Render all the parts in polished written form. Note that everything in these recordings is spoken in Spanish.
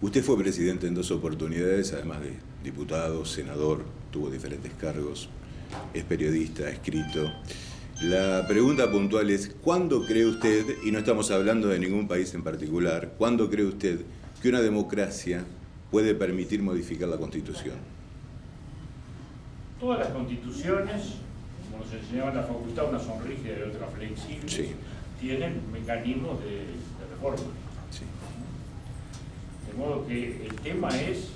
Usted fue presidente en 2 oportunidades, además de diputado, senador, tuvo diferentes cargos, es periodista, ha escrito. La pregunta puntual es, ¿cuándo cree usted, y no estamos hablando de ningún país en particular, ¿cuándo cree usted que una democracia puede permitir modificar la Constitución? Todas las constituciones, como nos enseñaba en la facultad, una son rígidas y otras flexibles, Sí. tienen mecanismos de reforma. Sí. De modo que el tema es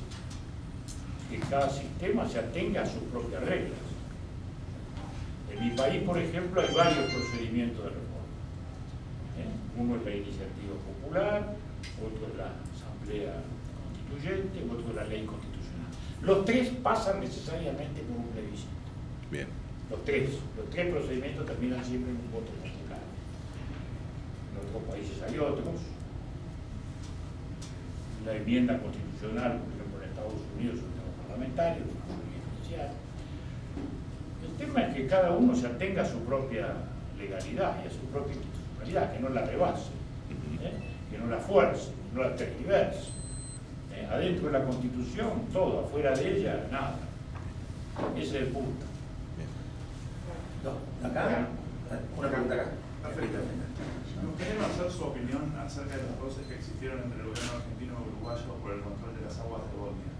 que cada sistema se atenga a sus propias reglas. En mi país, por ejemplo, hay varios procedimientos de reforma. Uno es la iniciativa popular, otro es la asamblea constituyente, otro es la ley constitucional. Los tres pasan necesariamente por un plebiscito. Bien. Los tres procedimientos terminan siempre en un voto popular. En otros países hay otros. La enmienda constitucional, por ejemplo, en Estados Unidos es un tema parlamentario, una mayoría especial. El tema es que cada uno se atenga a su propia legalidad y a su propia institucionalidad, que no la rebase, que no la fuerce, no la tergiverse. Adentro de la Constitución, todo, afuera de ella, nada. Ese es el punto. No, acá, una pregunta acá. Perfecto. Me gustaría conocer su opinión acerca de los roces que existieron entre el gobierno argentino y uruguayo por el control de las aguas de Bosnia.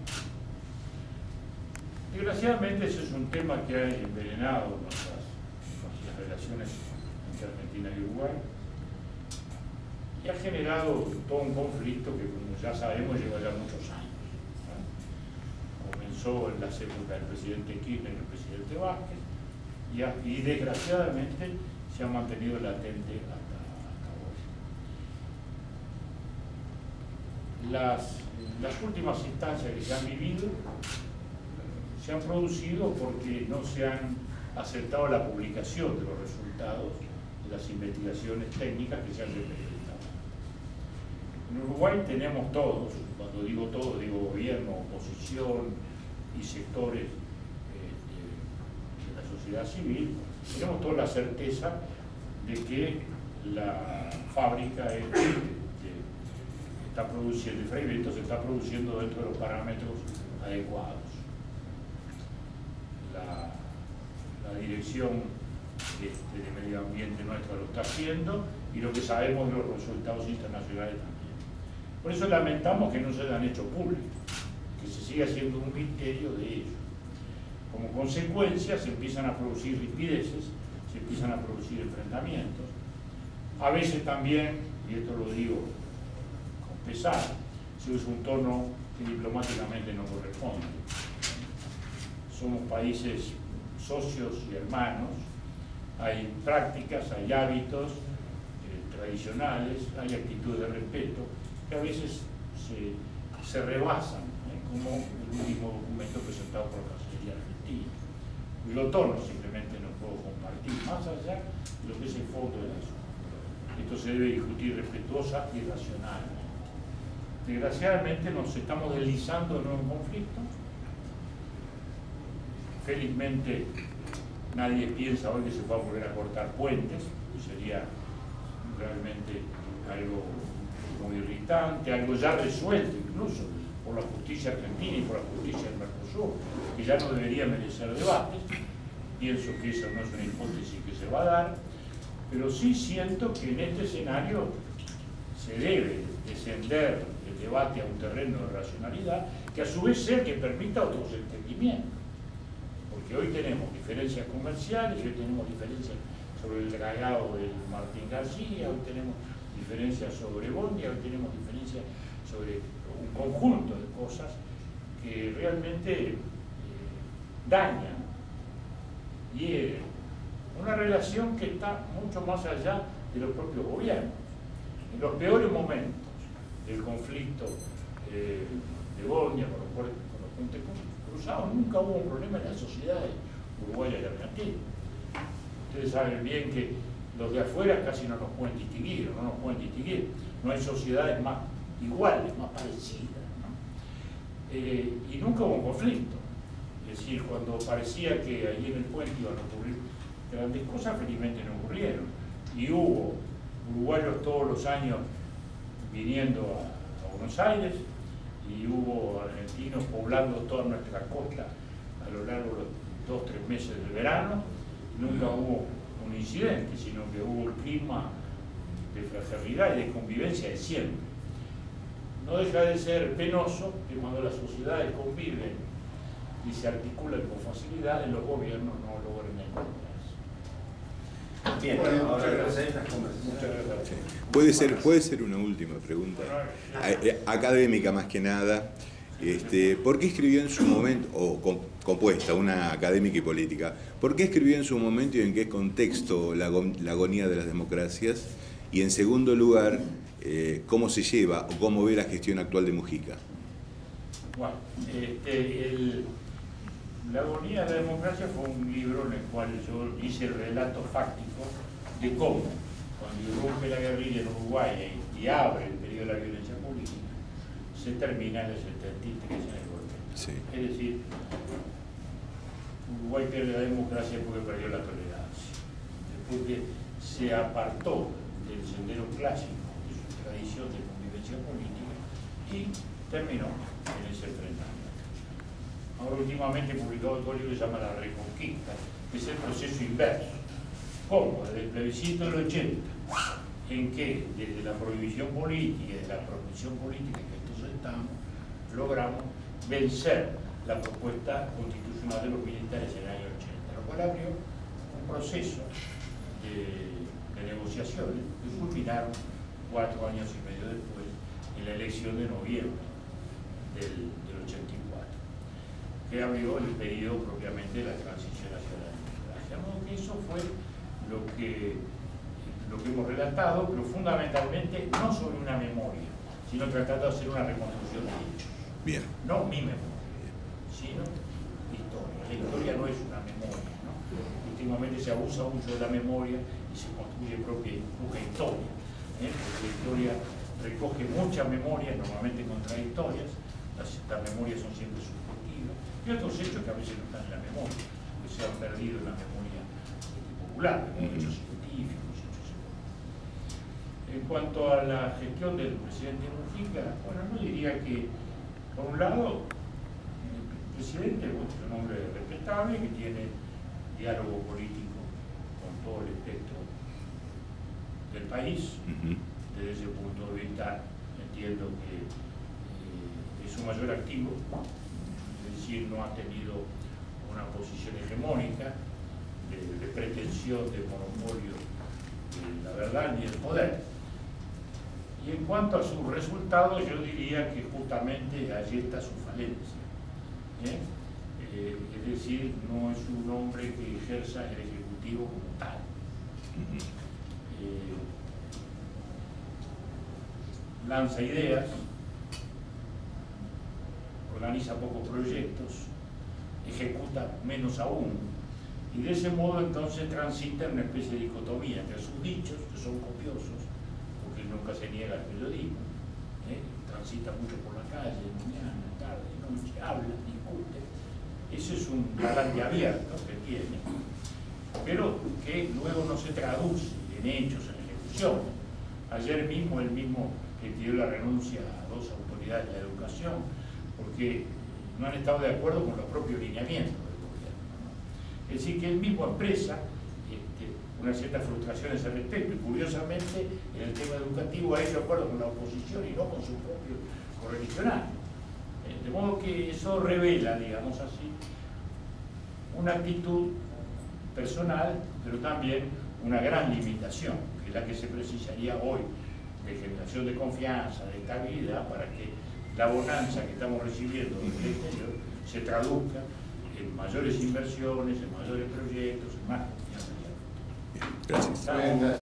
Desgraciadamente ese es un tema que ha envenenado nuestras relaciones entre Argentina y Uruguay y ha generado todo un conflicto que, como ya sabemos, lleva ya muchos años. Comenzó en la época del presidente Kirchner y el presidente Vázquez y desgraciadamente se ha mantenido latente hasta hoy. Las últimas instancias que se han vivido se han producido porque no se han aceptado la publicación de los resultados de las investigaciones técnicas que se han realizado. En Uruguay tenemos todos, cuando digo todos, digo gobierno, oposición y sectores de la sociedad civil, tenemos toda la certeza de que la fábrica de está produciendo, el freivento se está produciendo dentro de los parámetros adecuados. La dirección de medio ambiente nuestra lo está haciendo y lo que sabemos de los resultados internacionales también. Por eso lamentamos que no se hayan hecho públicos, que se siga haciendo un misterio de ellos. Como consecuencia se empiezan a producir rispideces, se empiezan a producir enfrentamientos. A veces también, y esto lo digo con pesar, se usa un tono que diplomáticamente no corresponde. Somos países socios y hermanos, hay prácticas, hay hábitos tradicionales, hay actitudes de respeto que a veces se rebasan, como el último documento presentado por la Cancillería Argentina. Y lo tono simplemente no puedo compartir, más allá de lo que es el fondo del asunto. Esto se debe discutir respetuosa y racionalmente. Desgraciadamente nos estamos deslizando en un conflicto. Felizmente nadie piensa hoy que se va a volver a cortar puentes, que sería realmente algo muy irritante, algo ya resuelto incluso por la justicia argentina y por la justicia del Mercosur, que ya no debería merecer debates. Pienso que esa no es una hipótesis que se va a dar, pero sí siento que en este escenario se debe descender el debate a un terreno de racionalidad, que a su vez sea que permita otros entendimientos. Porque hoy tenemos diferencias comerciales, hoy tenemos diferencias sobre el dragado del Martín García, hoy tenemos diferencias sobre Bosnia, hoy tenemos diferencias sobre un conjunto de cosas que realmente dañan, hieren una relación que está mucho más allá de los propios gobiernos. En los peores momentos del conflicto de Bosnia con los puentes cruzados, nunca hubo un problema en las sociedades uruguayas y argentinas. Ustedes saben bien que los de afuera casi no nos pueden distinguir, no hay sociedades más iguales, más parecidas, ¿no? Y nunca hubo un conflicto. Es decir, cuando parecía que allí en el puente iban a ocurrir grandes cosas, felizmente no ocurrieron. Y hubo uruguayos todos los años viniendo a Buenos Aires, y hubo argentinos poblando toda nuestra costa a lo largo de los 2 o 3 meses del verano. Nunca hubo un incidente, sino que hubo el clima de fraternidad y de convivencia de siempre. No deja de ser penoso que cuando las sociedades conviven y se articulan con facilidad, los gobiernos no logren encontrarse. Bien, Bueno, ahora muchas gracias a gracias. estas conversaciones. Muchas gracias. Puede ser una última pregunta, académica más que nada. ¿Por qué escribió en su momento, o compuesta, una académica y política, por qué escribió en su momento y en qué contexto la agonía de las democracias? Y en segundo lugar, ¿cómo se lleva o cómo ve la gestión actual de Mujica? Bueno, La agonía de la democracia fue un libro en el cual yo hice el relato fáctico de cómo, cuando irrumpe la guerrilla en Uruguay y abre el periodo de la violencia política, se termina en el 73 en el golpe. Sí. Es decir, Uruguay pierde la democracia porque perdió la tolerancia, después que se apartó del sendero clásico de su tradición de convivencia política y terminó en ese enfrentamiento. Ahora últimamente he publicado otro libro que se llama La Reconquista, que es el proceso inverso. ¿Cómo? Desde el plebiscito del 80, en que desde la prohibición política y de la protección política que entonces estamos, logramos vencer la propuesta constitucional de los militares en el año 80, lo cual abrió un proceso de negociaciones que culminaron 4 años y medio después en la elección de noviembre del 84, que abrió el periodo propiamente de la transición hacia la democracia. De modo que eso fue lo que hemos relatado, pero fundamentalmente no sobre una memoria, sino tratando de hacer una reconstrucción de hechos. Bien. No mi memoria, sino historia. La historia no es una memoria, ¿no? Últimamente se abusa mucho de la memoria y se construye propia historia, porque la historia recoge muchas memorias, normalmente contradictorias. Las memorias son siempre subjetivas, y otros hechos que a veces no están en la memoria, que se han perdido en la memoria popular, como hechos científicos, hechos económicos. En cuanto a la gestión del presidente Mujica, bueno, no diría que, por un lado, el presidente es un hombre respetable que tiene diálogo político con todo el espectro del país. Desde ese punto de vista entiendo que es su mayor activo, es decir, no ha tenido una posición hegemónica de pretensión de monopolio de la verdad ni del poder. Y en cuanto a sus resultados, yo diría que justamente allí está su falencia. Es decir, no es un hombre que ejerza el Ejecutivo como tal. Lanza ideas, organiza pocos proyectos, ejecuta menos aún, y de ese modo entonces transita en una especie de dicotomía entre sus dichos, que son copiosos, porque él nunca se niega al periodismo, transita mucho por la calle, mañana, tarde, noche, habla, discute. Ese es un talante abierto que tiene, pero que luego no se traduce en hechos, en ejecución. Ayer mismo, él mismo que pidió la renuncia a 2 autoridades de la educación, porque no han estado de acuerdo con los propios lineamientos del gobierno, ¿no? Es decir, que él mismo expresa una cierta frustración a ese respecto, y curiosamente en el tema educativo ha hecho acuerdo con la oposición y no con sus propios correligionarios. De modo que eso revela, digamos así, una actitud personal, pero también una gran limitación, que es la que se precisaría hoy, de generación de confianza, de estabilidad, para que la bonanza que estamos recibiendo desde el exterior se traduzca en mayores inversiones, en mayores proyectos, en más confianza. Gracias.